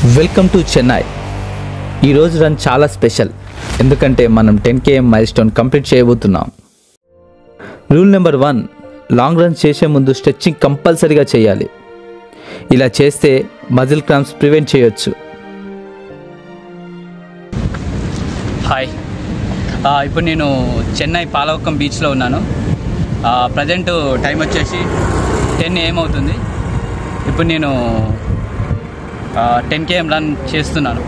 Welcome to Chennai. ఈరోజు run చాలా special, ఎందుకంటే మనం 10 km మైల్ స్టోన్ కంప్లీట్ చేయబోతున్నాం. రూల్ నెంబర్ 1, లాంగ్ రన్ చేసే ముందు స్ట్రెచ్చింగ్ కంపల్సరీగా చేయాలి. ఇలా చేస్తే మజిల్ క్రాంప్స్ ప్రివెంట్ చేయొచ్చు. హాయ్, ఇప్పుడు నేను చెన్నై పాలవక్కం బీచ్లో ఉన్నాను. ప్రజెంట్ టైం వచ్చేసి 10 AM అవుతుంది. ఇప్పుడు నేను 10 km రన్ చేస్తున్నాను.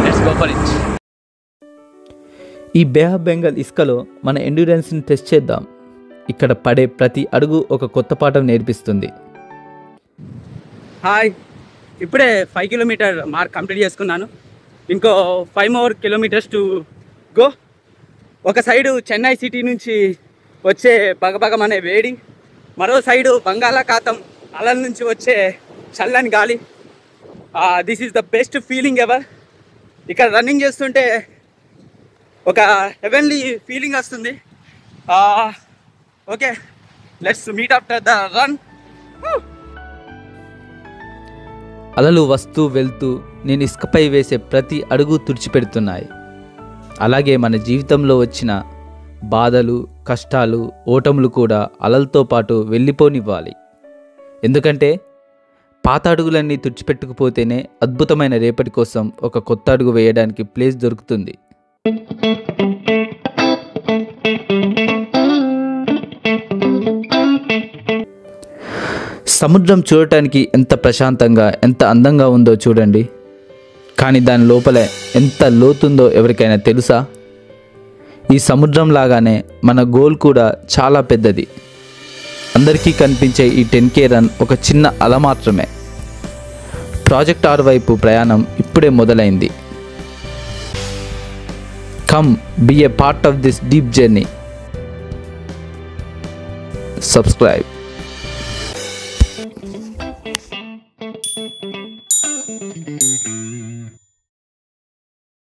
Let's go for it. ఈ బే ఆఫ్ బెంగాల్ ఇసుకలో మన ఎండ్యూరెన్స్ని టెస్ట్ చేద్దాం. ఇక్కడ పడే ప్రతి అడుగు ఒక కొత్త పాఠం నేర్పిస్తుంది. హాయ్, ఇప్పుడే 5 కిలోమీటర్ మార్క్ కంప్లీట్ చేసుకున్నాను. ఇంకో 5 more kilometers టు గో. ఒక సైడు చెన్నై సిటీ నుంచి వచ్చే బగబగమనే వేడి, మరో సైడు బంగాళాఖాతం అలల నుంచి వచ్చే చల్లని గాలి. This is the best feeling ever. ఇక్కడ రన్నింగ్ చేస్తుంటే ఒక హెవెన్లీ ఫీలింగ్ వస్తుంది. Okay, let's meet after the run. అలలు వస్తూ వెళ్తూ నేను ఇసుకపై వేసే ప్రతి అడుగు తుడిచిపెడుతున్నాయి. అలాగే మన జీవితంలో వచ్చిన బాధలు, కష్టాలు, ఓటములు కూడా అలలతో పాటు వెళ్ళిపోనివ్వాలి. ఎందుకంటే పాత అడుగులన్నీ తుడిచిపెట్టుకుపోతేనే అద్భుతమైన రేపటి కోసం ఒక కొత్త అడుగు వేయడానికి ప్లేస్ దొరుకుతుంది. సముద్రం చూడటానికి ఎంత ప్రశాంతంగా, ఎంత అందంగా ఉందో చూడండి. కానీ దాని లోపల ఎంత లోతుందో ఎవరికైనా తెలుసా? ఈ సముద్రం లాగానే మన గోల్ కూడా చాలా పెద్దది. అందరికీ కనిపించే ఈ 10K రన్ ఒక చిన్న అల మాత్రమే. ప్రాజెక్ట్ R వైపు ప్రయాణం ఇప్పుడే మొదలైంది. Come be a part of this deep journey. Subscribe.